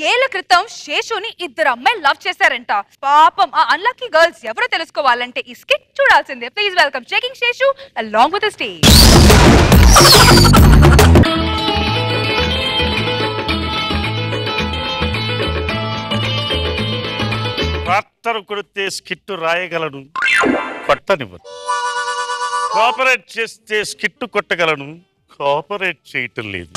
ఏళ్ల క్రితం శేషుని ఇద్దరు అమ్మాయిలు లవ్ చేశారంట. పాపం ఆ అన్లక్కీ గర్ల్స్ ఎవరో తెలుసుకోవాలంటే ఈ స్కిట్ చూడాల్సిందే. Please welcome checking Seshu along with the stage. Tractor కొడితే స్కిట్ రాయగలను, కొట్టనివ్వను. కోఆపరేట్ చేస్తే స్కిట్ కొట్టగలను, కోఆపరేట్ చేయటం లేదు.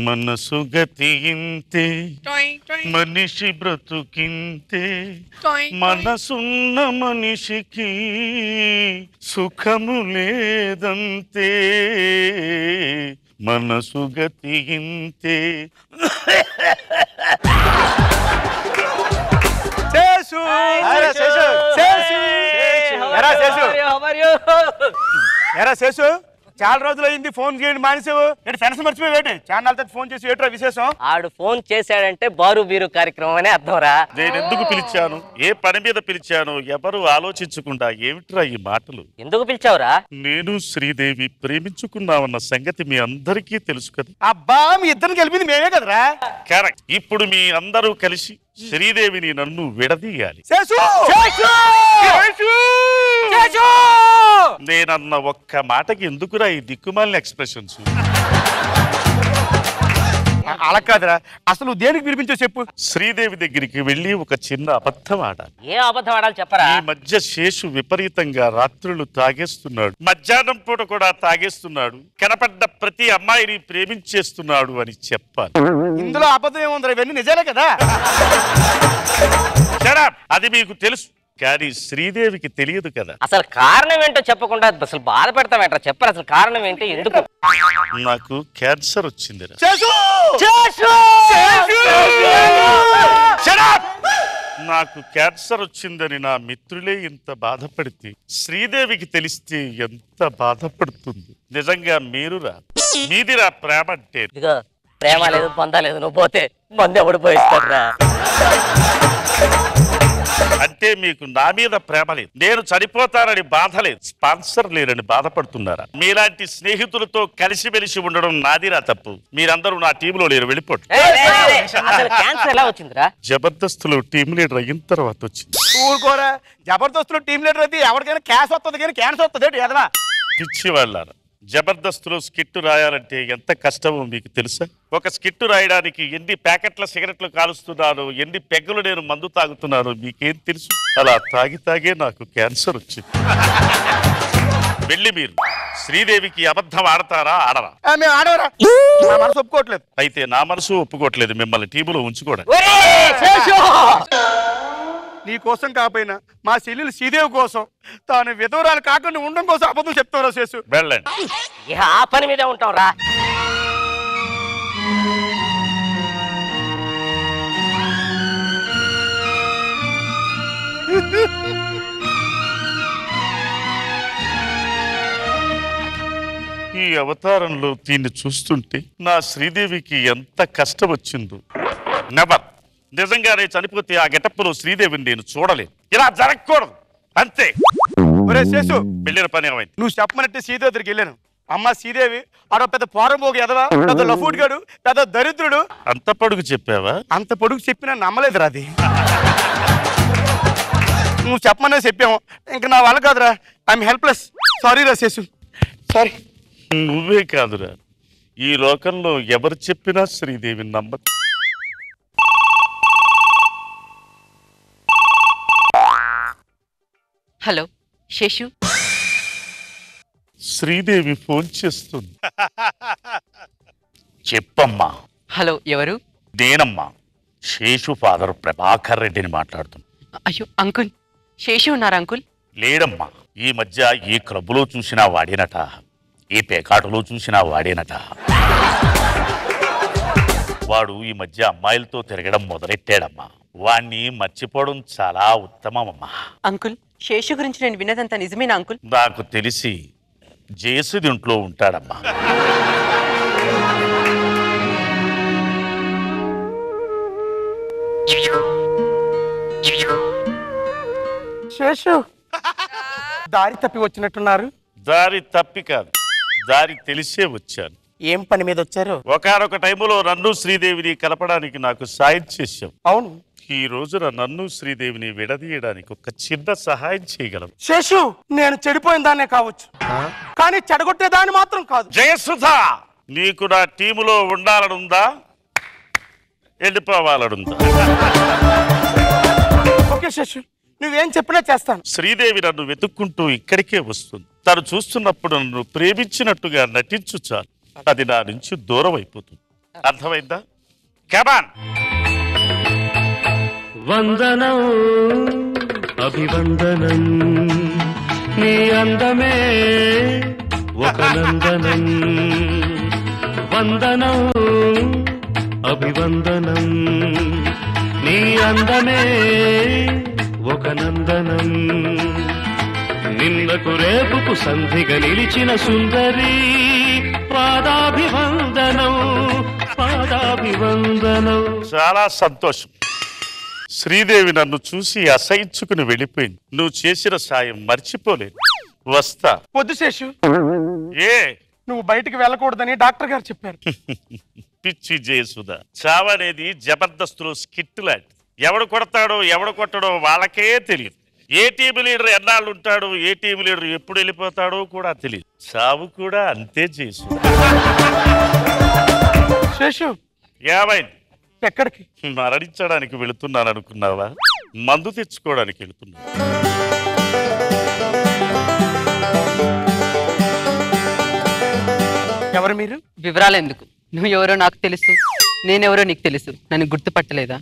మనసు గతింతే, మనిషి బ్రతుకింతే, మనసున్న మనిషికి సుఖము లేదంతే, మనసు గతింతే. శేషు చాలా రోజులు అయింది, ఫోన్ చేయండి మానేసావు. ఫ్రెండ్స్ మర్చిపోయి ఛానల్ ఫోన్ చేసి ఏట్రా విశేషం? ఆడు ఫోన్ చేశాడంటే బారు బీరు కార్యక్రమం అని అర్థంరా. నేను ఎందుకు పిలిచాను, ఏ పని మీద పిలిచాను, ఎవరు ఆలోచించకుండా ఏమిట్రా ఈ మాటలు? ఎందుకు పిలిచావురా? నేను శ్రీదేవి ప్రేమించుకున్నామన్న సంగతి మీ అందరికీ తెలుసు కదా. అబ్బా, మీ ఇద్దరిని కలిపింది మేమే కదరా. కరెక్ట్. ఇప్పుడు మీ అందరూ కలిసి శ్రీదేవిని నన్ను విడదీయాలి. నేనన్న ఒక్క మాటకి ఎందుకురా ఈ దిక్కుమాలిన ఎక్స్ప్రెషన్స్? అలా కాదురా, అసలు దేనికి పిలిపించో చెప్పు. శ్రీదేవి దగ్గరికి వెళ్ళి ఒక చిన్న అబద్ధం ఆడాలి. ఏ అబద్ధం ఆడాలి చెప్పరా? ఈ మధ్య శేషు విపరీతంగా రాత్రులు తాగేస్తున్నాడు, మధ్యాహ్నం పూట కూడా తాగేస్తున్నాడు, కనపడ్డ ప్రతి అమ్మాయిని ప్రేమించేస్తున్నాడు అని చెప్పాలి. ఇందులో అబద్ధం ఏముందిరా, ఇవన్నీ నిజాలే కదా. అది మీకు తెలుసు, కానీ శ్రీదేవికి తెలియదు కదా. అసలు కారణం ఏంటో చెప్పకుండా అసలు బాధ పెడతామేంట్రా? చెప్పరు అసలు కారణం ఏంటి, ఎందుకు? నాకు క్యాన్సర్ వచ్చిందిరా. నాకు క్యాన్సర్ వచ్చిందని నా మిత్రులే ఇంత బాధపడితే శ్రీదేవికి తెలిస్తే ఎంత బాధపడుతుంది. నిజంగా మీరురా, మీదిరా ప్రేమ అంటే. ఇదిగో ప్రేమ లేదు, పొందా లేదు, నువ్వు పోతే మంది ఎవడు పోయిస్తారా? అంటే మీకు నా మీద ప్రేమ లేదు, నేను చనిపోతానని బాధ లేదు, స్పాన్సర్ లేరని బాధపడుతున్నారా? మీలాంటి స్నేహితులతో కలిసిమెలిసి ఉండడం నాదిరా తప్పు. మీరందరూ నా టీంలో లేరు, వెళ్ళిపోండి. క్యాన్సర్ ఎలా వచ్చిందిరా? జబర్దస్త్లో టీం లీడర్ అయిన తర్వాత వచ్చింది. ఊరుకోరా, జబర్దస్త్లో టీం లీడర్ అయితే ఎవరికైనా క్యాష్ వస్తుంది కానీ క్యాన్సర్ వస్తుంది ఎదవా. పిచ్చి వాళ్ళారా, జబర్దస్త్లో స్కిట్ రాయాలంటే ఎంత కష్టమో మీకు తెలుసా? ఒక స్కిట్ రాయడానికి ఎన్ని ప్యాకెట్ల సిగరెట్లు కాలుస్తున్నానో, ఎన్ని పెగ్గులు నేను మందు తాగుతున్నానో మీకేం తెలుసు? అలా తాగే నాకు క్యాన్సర్ వచ్చింది. వెళ్ళి మీరు శ్రీదేవికి అబద్ధం ఆడతారా, ఆడరా? మేము ఆడవరా, నా మనసు ఒప్పుకోవట్లేదు. అయితే నా మనసు ఒప్పుకోవట్లేదు మిమ్మల్ని టీములో ఉంచుకోవడం. నీ కోసం కాకపోయినా మా చెల్లెలు శ్రీదేవి కోసం, తాను విధవరాలు కాకుండా ఉండడం కోసం అబద్ధం చెప్తారా శేషు? వెళ్ళండి. ఆ పని మీదే ఉంటాం రా. ఈ అవతారంలో దీన్ని చూస్తుంటే నా శ్రీదేవికి ఎంత కష్టం వచ్చిందో. నెవర్. నిజంగానే చనిపోతే ఆ గెటప్పులో శ్రీదేవిని నేను చూడలేను. ఇలా జరగకూడదు, అంతే. శేషు, వెళ్ళిన పని ఏమైంది? నువ్వు చెప్పమన్నట్టు శ్రీదేవి దగ్గరికి వెళ్ళాను. అమ్మ శ్రీదేవి ఆడ పెద్ద పోరంబోగు ఎదవా, పెద్ద లఫూట్ గాడు, పెద్ద దరిద్రుడు. అంత పొడుగు చెప్పావా? అంత పొడుగు చెప్పినా నమ్మలేదురా అది. నువ్వు చెప్పమనే చెప్పాము, ఇంకా నా వల్ల కాదురా. I'm helpless. సారీ రా శేషు, సారీ. నువ్వే కాదురా, ఈ లోకంలో ఎవరు చెప్పినా శ్రీదేవిని నమ్మదు. హలో శేషు. శ్రీదేవి ఫోన్ చేస్తుంది. చెప్పమ్మా. హలో, ఎవరు? నేనమ్మా, శేషు ఫాదర్ ప్రభాకర్ రెడ్డిని మాట్లాడుతున్నా. అయ్యో అంకుల్, శేషు ఉన్నారా అంకుల్? లేడమ్మా, ఈ మధ్య ఈ క్లబ్లో చూసినా వాడేనట, ఈ పేకాటలో చూసినా వాడేనట. వాడు ఈ మధ్య అమ్మాయిలతో తిరగడం మొదలెట్టాడమ్మా. వాణ్ణి మర్చిపోవడం చాలా ఉత్తమమమ్మా. అంకుల్, శేషు గురించి నేను విన్నదంతా నిజమేనా అంకుల్? నాకు తెలిసి జేసుది ఇంట్లో ఉంటాడమ్మా. శేషు, దారి తప్పి వచ్చినట్టున్నారు. దారి తప్పి కాదు, దారి తెలిసే వచ్చాను. ఏం పని మీద వచ్చారు? ఒకనొక టైములో నన్ను శ్రీదేవిని కలపడానికి నాకు సాయం చేశావు. అవును. ఈ రోజున నన్ను శ్రీదేవిని విడదీయడానికి ఒక చిన్న సహాయం చేయగలవు. శేషు, నేను చెడిపోయిన దాన్నే కావచ్చు, కానీ చెడగొట్టేదాన్ని మాత్రం కాదు. జయసుధ, నీకు నా టీములో ఉండాలనుందా, వెళ్ళిపోవాలనుందా? ఓకే శేషు, నువ్వేం చెప్పినా చేస్తాను. శ్రీదేవి నన్ను వెతుక్కుంటూ ఇక్కడికే వస్తుంది. తను చూస్తున్నప్పుడు నన్ను ప్రేమించినట్టుగా నటించు చాలు, అది నా నుంచి దూరం అయిపోతుంది. అర్థమైందా? కమాన్. వందనం అభివందనం, నీ అందమే ఒక నందనం. వందనం అభివందనం, నీ అందమే ఒక నందనం. నిన్నకు రేపుకు సంధిగా నిలిచిన సుందరి, పాదాభివందనం పాదాభివందనం. చాలా సంతోషం. శ్రీదేవి నన్ను చూసి అసహించుకుని వెళ్ళిపోయింది. నువ్వు చేసిన సాయం మర్చిపోలేదు. వస్తా. వద్దు శేషు, ఏ నువ్వు బయటికి వెళ్ళకూడదని డాక్టర్ గారు చెప్పారు. పిచ్చి జయసుధ, చావనేది జబర్దస్తులో స్కిట్ లాంటి. ఎవడు కొడతాడో ఎవడు కొట్టడో వాళ్ళకే తెలియదు. ఏ టీం లీడర్ ఎన్నాళ్ళు ఉంటాడో, ఏ టీం లీడర్ ఎప్పుడు వెళ్ళిపోతాడో కూడా తెలియదు. చావు కూడా అంతే జయసుధ. శేషు, ఏమైంది? ఎక్కడికి? మరణించడానికి వెళుతున్నాను అనుకున్నావా? మందు తెచ్చుకోవడానికి వెళుతున్నా. ఎవరు మీరు? వివరాలు ఎందుకు? నువ్వు ఎవరో నాకు తెలుసు, నేనెవరో నీకు తెలుసు. నన్ను గుర్తుపట్టలేదా?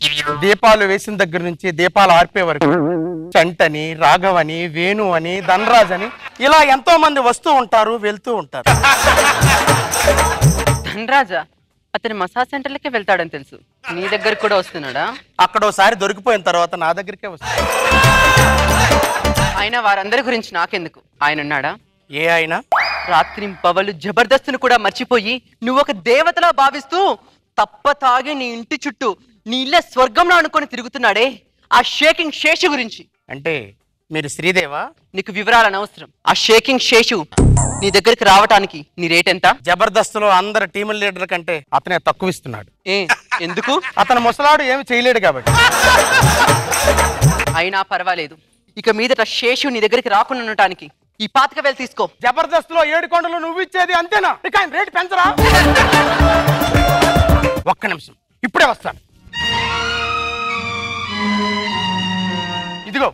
దీపాలు వేసిన దగ్గర నుంచి దీపాలు ఆర్పే వరకు చంటని, రాఘవని, వేణు అని, ధనరాజ్ అని ఇలా ఎంతో మంది వస్తూ ఉంటారు, వెళ్తూ ఉంటారు. ధనరాజా? అతను మసాజ్ సెంటర్లకే వెళ్తాడని తెలుసు. నీ దగ్గర కూడా వస్తున్నాడా? అక్కడోసారి దొరికిపోయిన తర్వాత నా దగ్గరికే వస్తాడు. అయినా వారందరి గురించి నాకెందుకు? ఆయన ఉన్నాడా? ఏ ఆయన? రాత్రి పవలు జబర్దస్తును కూడా మర్చిపోయి నువ్వు ఒక దేవతలా భావిస్తూ తప్ప తాగి నీ ఇంటి చుట్టూ నీ ఇల్లే స్వర్గంలో అనుకొని తిరుగుతున్నాడే, ఆ షేకింగ్ శేషు గురించి. అంటే మీరు శ్రీదేవా? నీకు వివరాలు అనవసరం. ఆ షేకింగ్ శేషు నీ దగ్గరికి రావటానికి నీ రేట్ ఎంత? జబర్దస్త్ లో అందరు టీం లీడర్ కంటే అతనే తక్కువ ఇస్తున్నాడు. ఎందుకు? అతను ముసలాడు, ఏమి చేయలేడు కాబట్టి. అయినా పర్వాలేదు. ఇక మీదట శేషు నీ దగ్గరికి రాకుండా ఉండటానికి ఈ 25,000 తీసుకో. జబర్దస్త్ లో 7 కొండలు నువ్వు ఇచ్చేది అంతేనా? ఇక ఆయన రేటు పెంచరా? ఒక్క నిమిషం, ఇప్పుడే వస్తాను. ఇదిగో,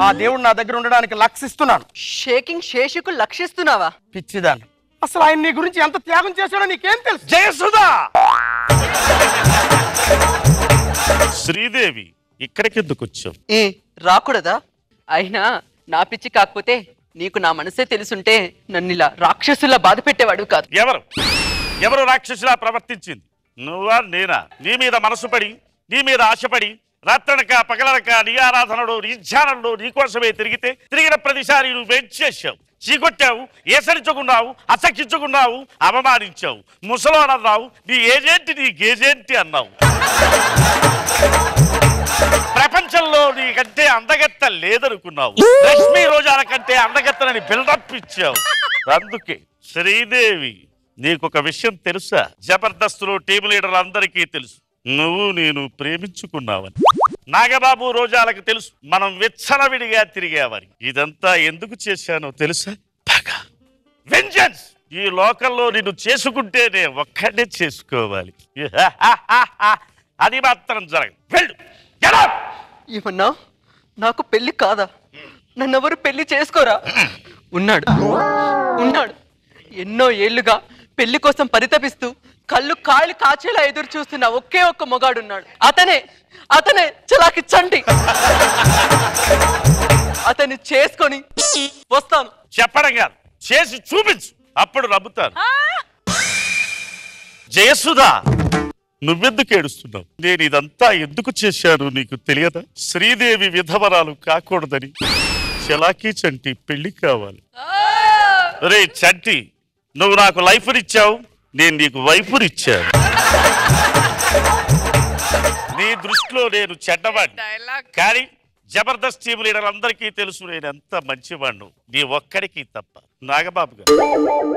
ఆ దేవుడు నా దగ్గర ఉండడానికి లక్షిస్తున్నాను. షేకింగ్ శేషుకు లక్షిస్తున్నావా? పిచ్చిదాన్ని, అసలు ఆయన నీ గురించి ఎంత త్యాగం చేశాడో నీకేం తెలుసు? జయసుధా! శ్రీదేవి, ఇక్కడికెందుకు వచ్చావు? రాకూడదా? అయినా నా పిచ్చి కాకపోతే నీకు నా మనసే తెలుసుంటే నన్ను ఇలా రాక్షసులా బాధ పెట్టేవాడు కాదు. ఎవరు రాక్షసులా ప్రవర్తించింది? నువ్వా నేనా? నీ మీద మనసు పడి, నీ మీద ఆశపడి, రాత్రనక పగలనక నీ ఆరాధనలో, నీ ధ్యానంలో నీకోసమే తిరిగిన ప్రతిసారి నువ్వు వెయిట్ చేశావు, చీకొట్టావు, ఏసరించుకున్నావు, అసహించుకున్నావు, అవమానించావు, ముసలోడన్నావు, నీ ఏజెంట్ నీ గేజెంటి అన్నావు. ప్రపంచంలో నీకంటే అందగత్త లేదనుకున్నావు. లక్ష్మీ రోజాల కంటే అందగత్తనని బిల్డప్ ఇచ్చావు. అందుకే శ్రీదేవి, నీకొక విషయం తెలుసా? జబర్దస్తులో టీం లీడర్లు అందరికీ తెలుసు నువ్వు నేను ప్రేమించుకున్నావని. నాగబాబు రోజాలకు తెలుసు మనం విచ్చలవిడిగా తిరిగావని. ఇదంతా ఎందుకు చేశానో తెలుసా? పగ, వెంజన్స్. ఈ లోకంలో నిన్ను చేసుకుంటేనే ఒక్కడే చేసుకోవాలి. అది మాత్రం జరగదు. వెళ్ళు. ఏమన్నా? నాకు పెళ్లి కాదా? నన్నెవరు పెళ్లి చేసుకోరా? ఉన్నాడు, ఎన్నో ఏళ్లుగా పెళ్లి కోసం పరితపిస్తూ కళ్ళు కాయలు కాచేలా ఎదురు చూస్తున్న ఒకే ఒక్క మొగాడున్నాడు. అతనే చలాకి చంటి. అతన్ని చేసుకొని వస్తాను. చెప్పడం కాదు, చేసి చూపించు, అప్పుడు నమ్ముతాను. జయసుధా, నువ్వెందుకు ఏడుస్తున్నావు? నేను ఇదంతా ఎందుకు చేశాను నీకు తెలియదా? శ్రీదేవి విధవరాలు కాకూడదని చలాకీ చంటి పెళ్లి కావాలి. రే చంటి, నువ్వు నాకు లైఫ్నిచ్చావు, నేను నీకు వైఫ్నిచ్చాను. నీ దృష్టిలో నేను చెడ్డవాడిని, కానీ జబర్దస్త్ టీం లీడర్ అందరికీ తెలుసు నేను ఎంత మంచివాణ్ణు, నీ ఒక్కడికి తప్ప. నాగబాబు గారు,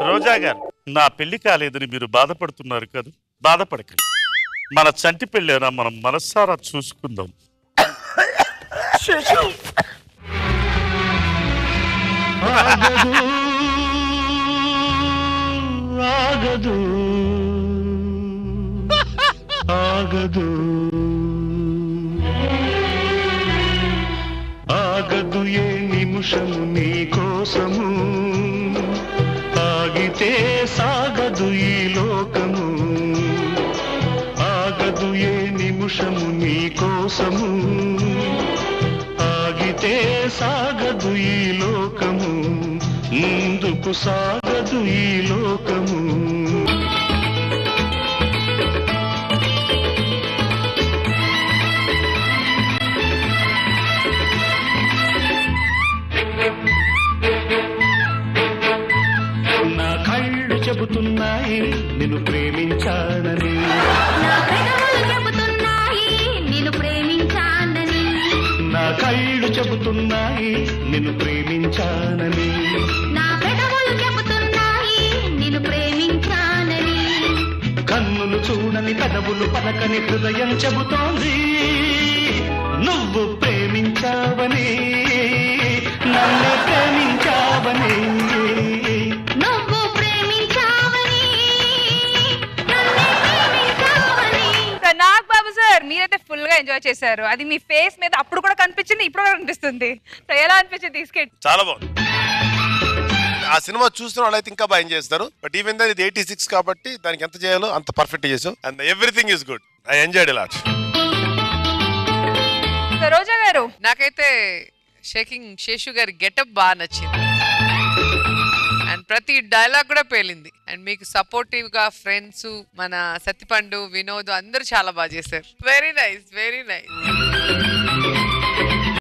రోజా గారు, నా పెళ్లి కాలేదని మీరు బాధపడుతున్నారు కదా, బాధపడకండి. మన చంటి పెళ్ళైనా మనం మనస్సారా చూసుకుందాం. ఆగదు ఆగదు ఆగదు ఏ నిమిషము నీ కోసము, ఆగితే సాగదు ఈ లోకము. ఆగదు ఏ నిమిషము నీ కోసము, ఆగితే సాగదు ఈ లోకము. ముందుకు సాగదు ఈ లోకము. నా కళ్ళు చెబుతున్నాయి నిన్ను ప్రేమించానని, నా పెదవులు చెబుతున్నాయి నిన్ను ప్రేమించానని, నా కళ్ళు చెబుతున్నాయి నిన్ను ప్రేమించానని, నా పెదవులు చెబుతున్నాయి నిన్ను ప్రేమించానని, కన్నులు చూడని పెదవులు పలకని హృదయం చెబుతోంది నువ్వు ప్రేమించావని, నన్ను ప్రేమించావని. నువ్వు ప్రేమించావని, నన్నే ప్రేమించావని. నాగ్ బాబు సార్, మీరైతే ఫుల్ గా ఎంజాయ్ చేశారు. అది మీ ఫేస్ మీద అప్పుడు కూడా కనిపించింది, ఇప్పుడు కూడా కనిపిస్తుంది. సో ఎలా అనిపించింది ఈ స్కిట్? చాలా బాగుంది. ఆ సినిమా చూస్తున్న వాళ్ళైతే ఇంకా బాగా ఎంజాయ్ చేస్తారు. బట్ ఈవెన్ దట్ ఇది 86 కాబట్టి దానికి ఎంత చేయాలో అంత పర్ఫెక్ట్ చేసాం. And everything is good. I enjoyed a lot. Roja garu, నాకైతే షేకింగ్ శేషు గారి గెటప్ బాగా నచ్చింది అండ్ ప్రతి డైలాగ్ కూడా పేలింది. అండ్ మీకు సపోర్టివ్ గా ఫ్రెండ్స్, మన సత్తిపండు, వినోద్ అందరూ చాలా బాగా చేశారు. Very nice, very nice.